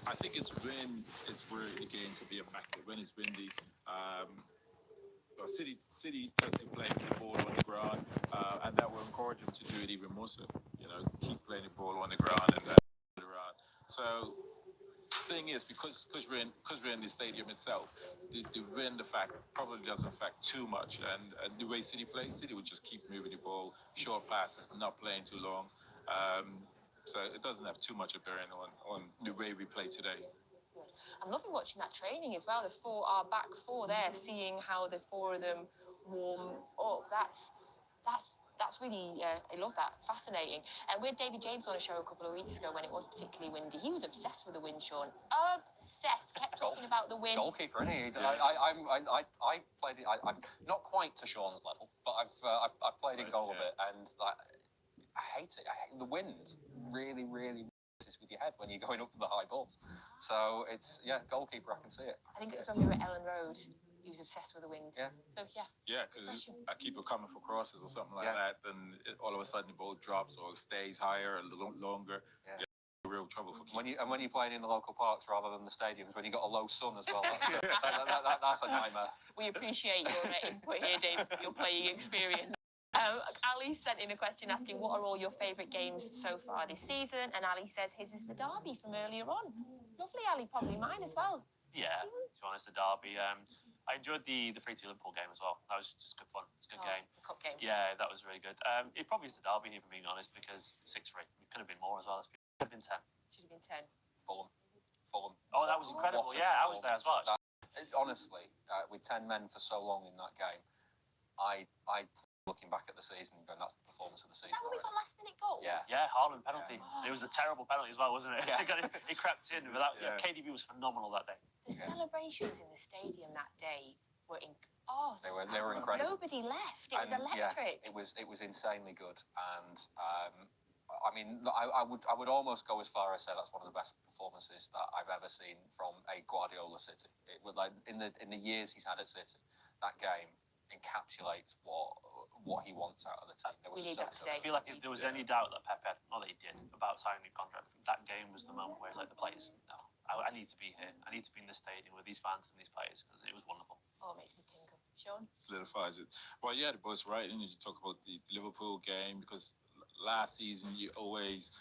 I think it's where the game could be a factor. When it's windy, City tend to play the ball on the ground, and that will encourage them to do it even more so. Keep playing the ball on the ground and around. So thing is, because we're in the stadium itself, the wind effect probably doesn't affect too much. And the way City plays, City would just keep moving the ball, short passes, not playing too long. So it doesn't have too much of bearing on the way we play today. I'm loving watching that training as well. Our back four there, seeing how the four of them warm up. That's really, I love that. Fascinating. And we had David James on a show a couple of weeks ago when it was particularly windy. He was obsessed with the wind, Sean. Obsessed. Kept talking about the wind. Goalkeeper, isn't he? Yeah. I played it. I'm not quite to Sean's level, but I've played in goal a bit, and I hate it. I hate the wind. Really, really messes with your head when you're going up for the high balls. So it's goalkeeper. I can see it. I think it was when we were at Ellen Road. He was obsessed with the wind. Yeah. So Yeah, because I keep it coming for crosses or something like that, then all of a sudden the ball drops or stays higher a little longer. Yeah. Real trouble for keepers. When you're playing in the local parks rather than the stadiums, when you got a low sun as well, that's a nightmare. We appreciate your input here, Dave, your playing experience. Ali sent in a question asking, what are all your favourite games so far this season? And Ali says his is the derby from earlier on. Lovely, Ali, probably mine as well. Yeah, to be honest, the derby. I enjoyed the 3-2 Liverpool game as well. That was just good fun. It's a good game. The cup game. Yeah, that was really good. It probably is the derby, if I'm being honest, because 6-3. It could have been more as well. It could have been 10. Should have been 10. Fulham. Oh, that was incredible. Yeah, I was there as well. Honestly, with 10 men for so long in that game, I looking back at the season and going, that's the performance of the season. Is that when we got last-minute goals? Yeah, Haaland penalty. It was a terrible penalty as well, wasn't it? Yeah. It crept in. But KDB was phenomenal that day. The celebrations in the stadium that day were they were incredible. Nobody left. It was electric. Yeah, it was insanely good. And I mean, I would almost go as far as say that's one of the best performances that I've ever seen from a Guardiola City. It would, like, in the years he's had at City, that game encapsulates what he wants out of the team. We need that today. I feel like if there was any doubt that Pep had, not that he did, about signing a contract, that game was the moment where it's like the players, no, I need to be here. I need to be in this stadium with these fans and these players because it was wonderful. Oh, it makes me tingle. Sean? Solidifies it. Well, yeah, the boss right. And you talk about the Liverpool game because last season you're always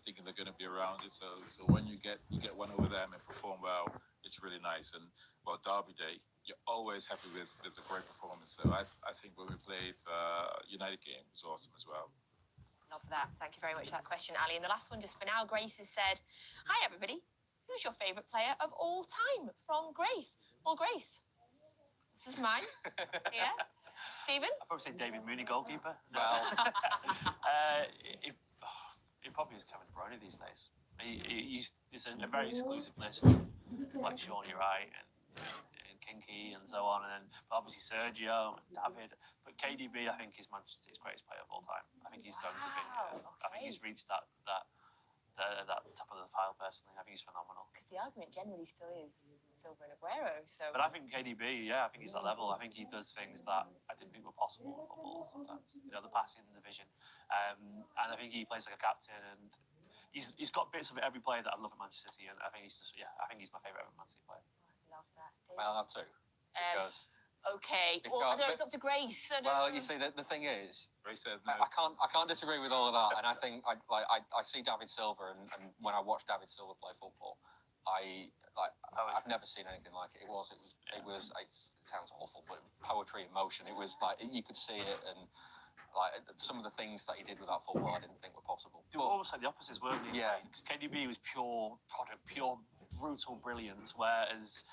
thinking they're going to be around it. So when you get one over them and perform well, it's really nice. And well, Derby Day, you're always happy with the great performance. So I think when we played United game was awesome as well. Love that. Thank you very much for that question, Ali. And the last one just for now, Grace has said, hi, everybody. Who's your favourite player of all time? From Grace. Well, Grace, this is mine. Yeah? Stephen? I'd probably say David Mooney, goalkeeper. Well, it probably is Kevin De Bruyne these days. It's a very exclusive list, like Sean, you're right, and Kinky and so on, and then obviously Sergio and David. But KDB, I think, is Manchester City's greatest player of all time. I think he's going to be. I think he's reached that top of the pile personally. I think he's phenomenal. Because the argument generally still is Silva and Aguero. So. But I think KDB, I think he's that level. I think he does things that I didn't think were possible in football sometimes. The passing, the vision, and I think he plays like a captain. And he's got bits of every player that I love at Manchester City. And I think he's I think he's my favourite ever Man City player. I love that. well, I have to because. Okay. Well, I don't know, it's up to Grace. Well, you see, the thing is, Grace said no. I can't disagree with all of that, and I think I see David Silva, and when I watch David Silva play football, I've never seen anything like it. It sounds awful, but poetry in motion. It was like you could see it, and like some of the things that he did with that football, I didn't think were possible. They were almost like the opposites, weren't they? Yeah. Because KDB was pure product, pure brutal brilliance, whereas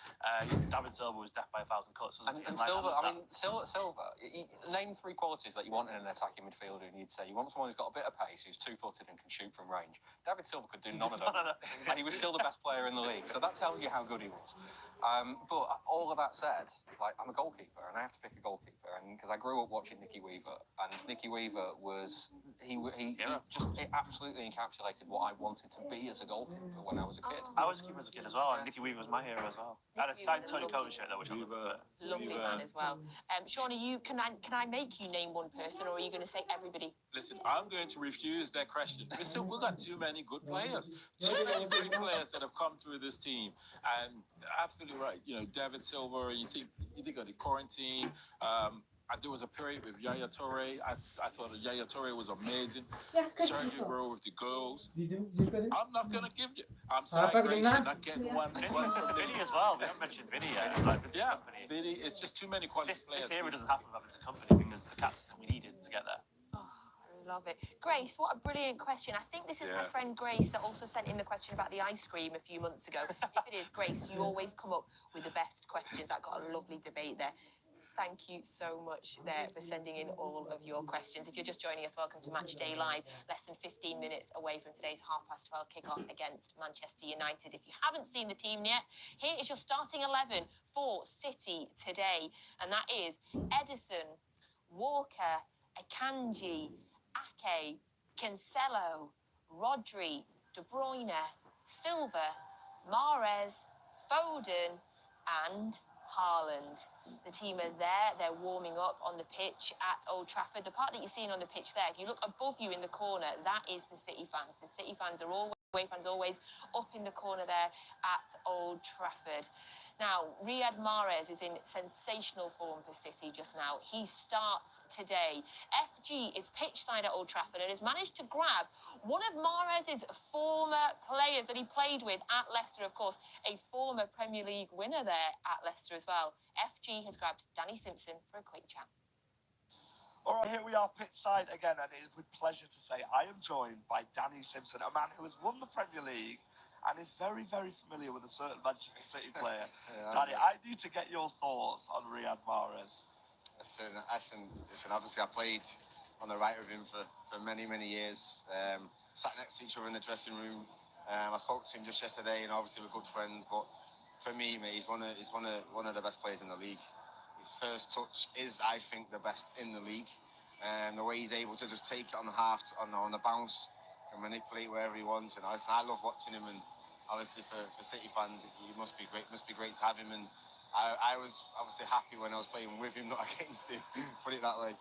David Silva was death by a thousand cuts. And Silva, Silva, name three qualities that you want in an attacking midfielder, and you'd say you want someone who's got a bit of pace, who's two-footed and can shoot from range. David Silva could do none of them, and he was still the best player in the league. So that tells you how good he was. But all of that said, like, I'm a goalkeeper, and I have to pick a goalkeeper, and because I grew up watching Nicky Weaver, and Nicky Weaver was it absolutely encapsulated what I wanted to be as a goalkeeper when I was a kid. I was a keeper as a kid as well, and Nicky Weaver was my hero as well. I had a signed Tony Coton shirt, which I lovely man as well. Shaun, can I make you name one person, or are you going to say everybody? Listen, I'm going to refuse that question. We've got too many good players, too many great players that have come through this team. And absolutely right. You know, David Silva. You think of the quarantine. There was a period with Yaya Toure. I thought Yaya Toure was amazing. Sergio Bro with the goals. I'm not going to give you. I'm sorry, Grace, you're not getting one from me. Vinny as well. We haven't mentioned Vinny yet. Like, Yeah, Vinny. It's just too many quality players. This era doesn't happen without Vince Company because the captain that we needed to get there. Oh, I love it. Grace, what a brilliant question. I think this is my Yeah. friend Grace that also sent in the question about the ice cream a few months ago. If it is, Grace, you always come up with the best questions. That got a lovely debate there. Thank you so much there for sending in all of your questions. If you're just joining us, welcome to Match Day Live. Less than 15 minutes away from today's 12:30 kickoff against Manchester United. If you haven't seen the team yet, here is your starting 11 for City today. And that is Edison, Walker, Akanji, Ake, Cancelo, Rodri, De Bruyne, Silva, Mahrez, Foden, and Haaland. The team are there, they're warming up on the pitch at Old Trafford. The part that you're seeing on the pitch there, if you look above you in the corner, that is the City fans. The City fans are always up in the corner there at Old Trafford. Now, Riyad Mahrez is in sensational form for City just now. He starts today. FG is pitchside at Old Trafford and has managed to grab one of Mahrez's former players that he played with at Leicester, of course, a former Premier League winner there at Leicester as well. FG has grabbed Danny Simpson for a quick chat. All right, here we are pitchside again, and it is with pleasure to say I am joined by Danny Simpson, a man who has won the Premier League and is very, very familiar with a certain Manchester City player. Danny, I need to get your thoughts on Riyad Mahrez. Listen, obviously I played on the right of him for many, many years. Sat next to each other in the dressing room. I spoke to him just yesterday, and obviously we're good friends. But for me, mate, he's one of the best players in the league. His first touch is, I think, the best in the league. The way he's able to just take it on the on the bounce and manipulate wherever he wants. And I love watching him. And obviously for City fans, it must be great. Must be great to have him. And I was obviously happy when I was playing with him, not against him. Put it that way.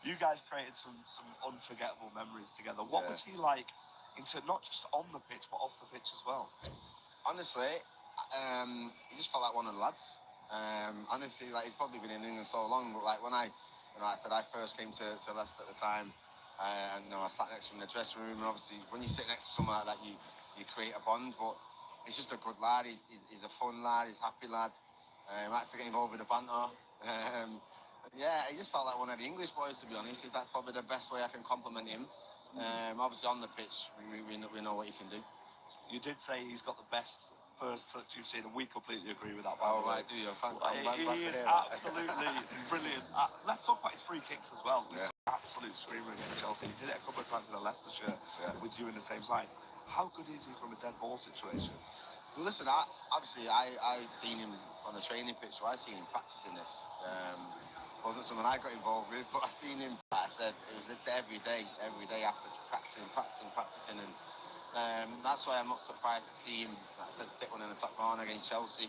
You guys created some unforgettable memories together. What was he like, not just on the pitch, but off the pitch as well? Honestly, he just felt like one of the lads. Honestly, like he's probably been in England so long, but like when I first came to Leicester at the time, and I sat next to him in the dressing room, and obviously when you sit next to someone like that, you create a bond. But he's just a good lad. He's a fun lad. He's a happy lad. I had to get involved with the banter. Yeah, he just felt like one of the English boys, to be honest. That's probably the best way I can compliment him. Obviously on the pitch, we know what he can do. You did say he's got the best first touch you've seen, and we completely agree with that. Oh, right, do you? He is absolutely brilliant. Let's talk about his free kicks as well. This absolute screamer against Chelsea. He did it a couple of times in the Leicester shirt with you in the same side. How good is he from a dead ball situation? Well, listen, obviously I seen him on the training pitch, so I seen him practicing this. Wasn't something I got involved with, but I seen him. Like I said, it was every day after practicing, and that's why I'm not surprised to see him, like I said, stick one in the top corner against Chelsea.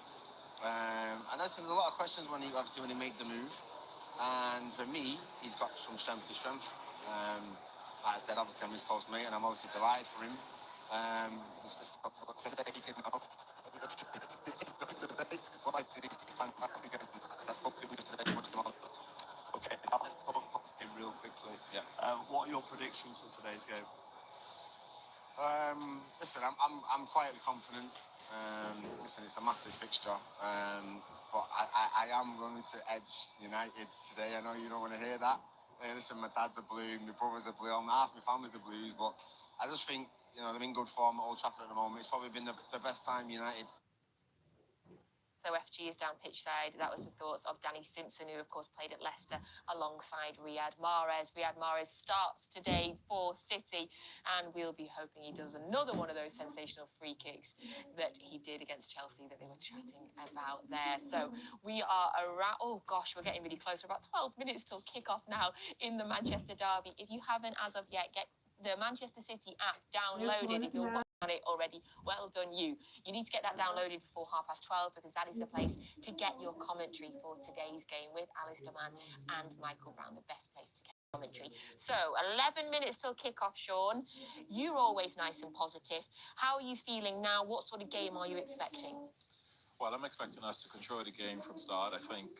And there's a lot of questions when he made the move, and for me, he's got from strength to strength. Like I said, obviously I'm his close mate, and I'm obviously delighted for him. It's just Okay, now let's talk about him real quickly. Yeah. What are your predictions for today's game? Listen, I'm quietly confident. Listen, it's a massive fixture, but I am going to edge United today. I know you don't want to hear that. Listen, my dad's a Blue, my brother's a Blue, half my family's a Blues, but I just think they're in good form at Old Trafford at the moment. It's probably been the best time United. So FG is down pitch side. That was the thoughts of Danny Simpson, who of course played at Leicester alongside Riyad Mahrez. Riyad Mahrez starts today for City, and we'll be hoping he does another one of those sensational free kicks that he did against Chelsea that they were chatting about there. So we are around, oh gosh, we're getting really close. We're about 12 minutes till kick-off now in the Manchester derby. If you haven't as of yet, get the Manchester City app downloaded. If you're on it already, well done you. You need to get that downloaded before 12:30 because that is the place to get your commentary for today's game with Alistair Mann and Michael Brown, the best place to get commentary. So 11 minutes till kickoff, Sean. You're always nice and positive. How are you feeling now? What sort of game are you expecting? Well, I'm expecting us to control the game from start. I think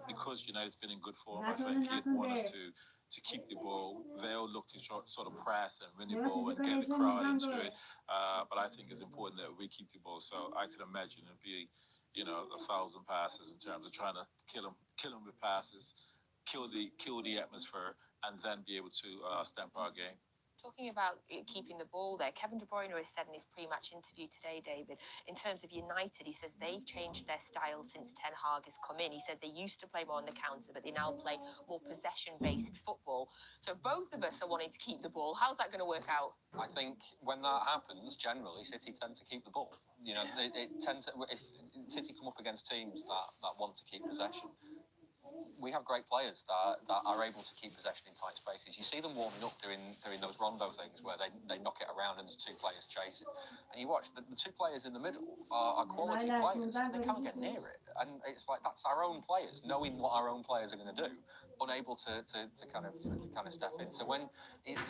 because United's been in good form, I think he'd want us to keep the ball. They'll look to sort of press and win the ball and get the crowd into it. But I think it's important that we keep the ball. So I could imagine it'd be, 1,000 passes in terms of trying to kill them with passes, kill the atmosphere, and then be able to stamp our game. Talking about keeping the ball there, Kevin De Bruyne has said in his pre-match interview today, David, in terms of United, he says they've changed their style since Ten Hag has come in. He said they used to play more on the counter, but they now play more possession-based football. So both of us are wanting to keep the ball. How's that going to work out? I think when that happens, generally City tend to keep the ball. It tends to, if City come up against teams that want to keep possession, we have great players that are able to keep possession in tight spaces. You see them warming up doing those rondo things where they knock it around and there's two players chasing. And you watch the two players in the middle are quality players and they can't get near it. And it's like that's our own players, knowing what our own players are going to do, unable to kind of step in. So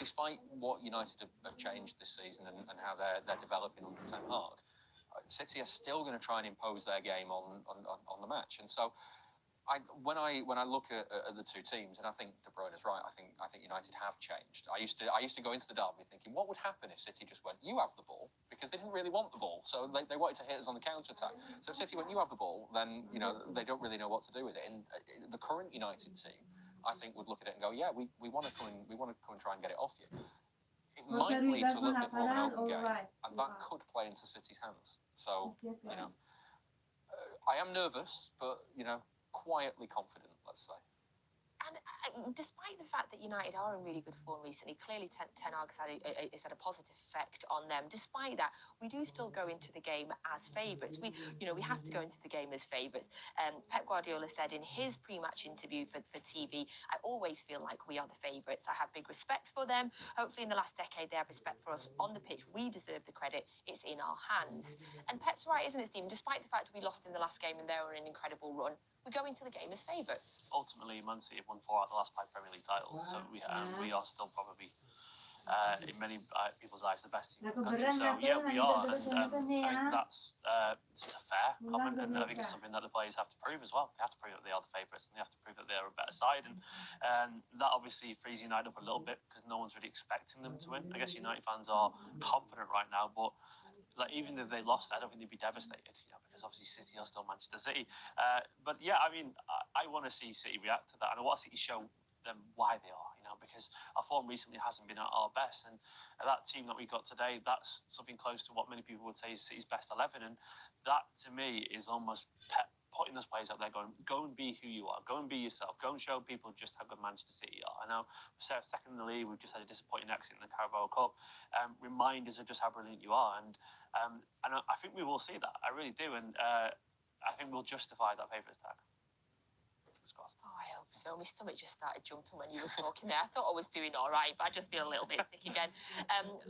despite what United have changed this season and how they're developing under Ten Hag, City are still going to try and impose their game on the match. And so when I look at the two teams, and I think De Bruyne is right. I think United have changed. I used to go into the derby thinking, what would happen if City just went, you have the ball, because they didn't really want the ball, so they wanted to hit us on the counter attack. So if City went, you have the ball, then they don't really know what to do with it. And the current United team, I think, would look at it and go, yeah, we want to come and try and get it off you. It might lead to a little bit more of an open game, and that could play into City's hands. So I am nervous, but quietly confident, let's say. And despite the fact that United are in really good form recently, clearly Ten Hag has had a positive effect on them. Despite that, we do still go into the game as favourites. We have to go into the game as favourites. Pep Guardiola said in his pre-match interview for TV, I always feel like we are the favourites. I have big respect for them. Hopefully in the last decade they have respect for us on the pitch. We deserve the credit. It's in our hands. And Pep's right, isn't it, Stephen? Despite the fact that we lost in the last game and they were an incredible run, we go into the game as favourites. Ultimately, Man City have won 4 out of the last 5 Premier League titles, so we are still probably, in many people's eyes, the best team in the country. So yeah, we are, and I think that's just a fair comment, and I think it's something that the players have to prove as well. They have to prove that they are the favourites, and they have to prove that they are a better side, and that obviously frees United up a little bit because no one's really expecting them to win. I guess United fans are confident right now, but even if they lost, I don't think they'd be devastated, because obviously City are still Manchester City. But yeah, I mean, I want to see City react to that, and I want City show them why they are, because our form recently hasn't been at our best, and that team that we got today, that's something close to what many people would say is City's best 11, and that to me is almost putting those players up there going, go and be who you are, go and be yourself, go and show people just how good Manchester City are. I know we're second in the league, we've just had a disappointing exit in the Carabao Cup. Reminders of just how brilliant you are, and I think we will see that. I really do, and I think we'll justify that favourites tag. Oh, I hope so. My stomach just started jumping when you were talking there. I thought I was doing all right, but I just feel a little bit sick again.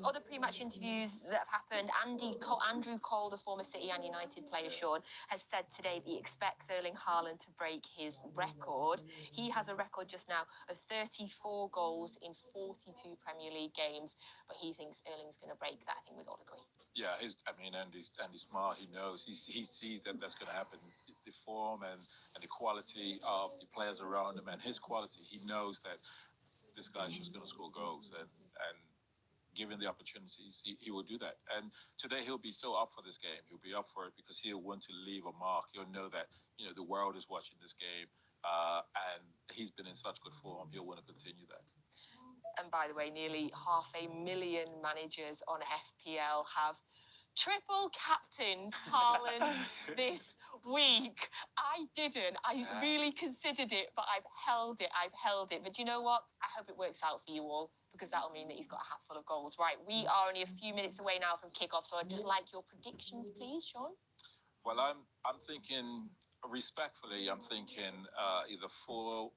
Other pre-match interviews that have happened, Andrew Cole, the former City and United player, Sean, has said today that he expects Erling Haaland to break his record. He has a record just now of 34 goals in 42 Premier League games, but he thinks Erling's going to break that. I think we'd all agree. Yeah, Andy's smart. He knows. He sees that that's going to happen. The form and the quality of the players around him and his quality. He knows that this guy's just going to score goals, and given the opportunities, he will do that. And today he'll be so up for this game. He'll be up for it because he'll want to leave a mark. He'll know that the world is watching this game, and he's been in such good form. He'll want to continue that. And by the way, nearly 500,000 managers on FPL have triple captained Haaland this week. I didn't. I really considered it, but I've held it. But you know what? I hope it works out for you all, because that'll mean that he's got a hatful of goals. Right, we are only a few minutes away now from kickoff, so I'd just like your predictions, please, Sean. Well, I'm thinking, respectfully, I'm thinking either 4-0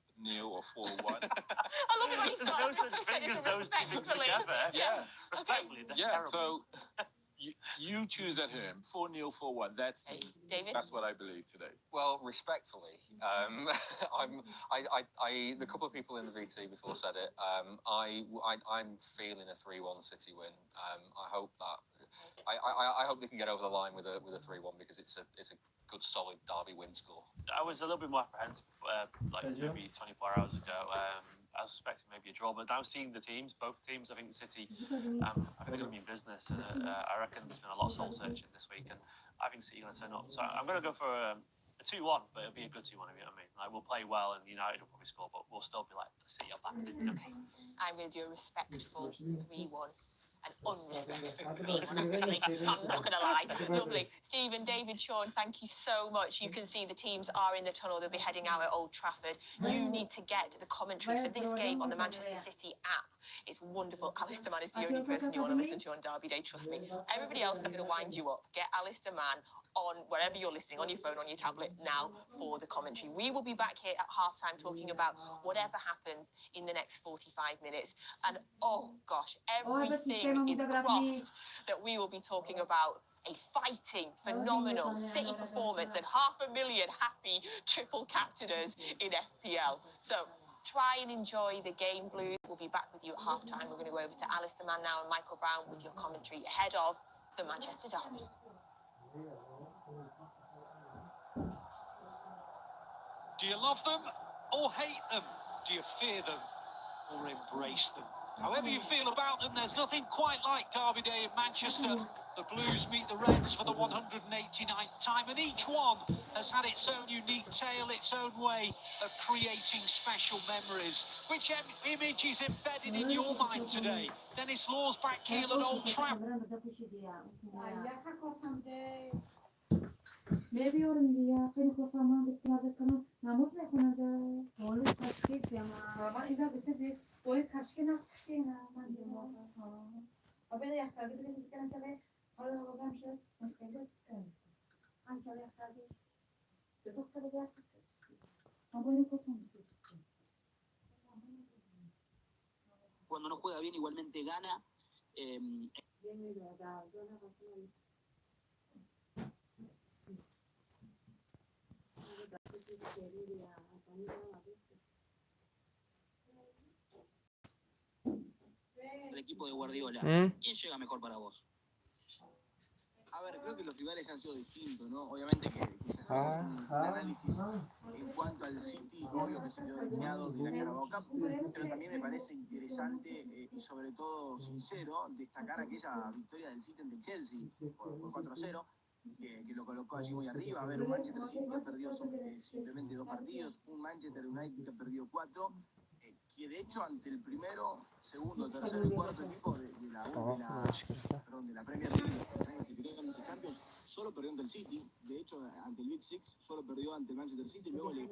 or 4-1. I love it when you There's no such thing as those two things together. Yes. Respectfully, that's Yeah, terrible. so You choose at home. 4-0, 4-1. That's Okay, me. David? That's what I believe today. Well, respectfully, the couple of people in the VT before said it. I'm feeling a 3-1 City win. I hope that. I hope they can get over the line with a 3-1 because it's a good solid derby win score. I was a little bit more apprehensive, like maybe 24 hours ago. I was expecting maybe a draw, but now seeing the teams, both teams, I think City, I think they're going to be in business. And I reckon there's been a lot of soul searching this week, and I think City are going to turn up. So I'm going to go for a 2-1, but it'll be a good 2-1, if you know what I mean. Like, we'll play well, and United will probably score, but we'll still be like, City are back. Okay. I'm going to do a respectful 3-1. An unrespectful 3-1, actually. I'm not going to lie. Lovely. Stephen, David, Sean, thank you so much. You can see the teams are in the tunnel. They'll be heading out at Old Trafford. You need to get the commentary for this game on the Manchester City app. It's wonderful. Alistair Mann is the only person you want to listen to on Derby Day, trust me. Everybody else, I'm going to wind you up. Get Alistair Mann on wherever you're listening, on your phone, on your tablet now for the commentary. We will be back here at halftime talking about whatever happens in the next 45 minutes. And oh gosh, everything is crossed that we will be talking about a fighting, phenomenal City performance and 500,000 happy triple captainers in FPL. So try and enjoy the game, Blues. We'll be back with you at halftime. We're going to go over to Alistair Mann now and Michael Brown with your commentary ahead of the Manchester Derby. Do you love them or hate them? Do you fear them or embrace them? However you feel about them, there's nothing quite like Derby Day in Manchester. The Blues meet the Reds for the 189th time, and each one has had its own unique tale, its own way of creating special memories. Which image is embedded in your mind today? Dennis Law's back heel at Old Trafford. Ne diyorum ya, beni kafamdan getirdi kanı. Namus ne konuda? Onu kaçtık ya ama. Ama İza bize bir oy kaçkı nasıl şey na? Ben diyorum. Abi de yakaladı bir biz kana çare. Hala babam şey. Hangi yakaladı? Bir doktor da yakaladı. Ama beni kafamdan getirdi. Cuando no juega bien igualmente gana. El equipo de Guardiola. ¿Quién llega mejor para vos? A ver, creo que los rivales han sido distintos, ¿no? Obviamente que se hace un análisis en cuanto al City, obvio que se quedó eliminado de la Carabao Cup, pero también me parece interesante y sobre todo sincero destacar aquella victoria del City ante el Chelsea por 4-0, que lo colocó allí muy arriba. A ver, un Manchester City que ha perdido simplemente 2 partidos, un Manchester United que ha perdido 4, que de hecho ante el primero, segundo, tercero y cuarto equipo de la Premier League, clasificando los Champions, solo perdió ante el City. De hecho, ante el Big Six, solo perdió ante el Manchester City. Luego le...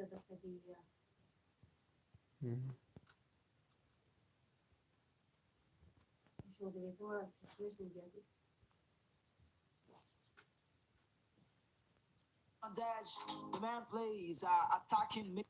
Dash, the man plays attacking mid.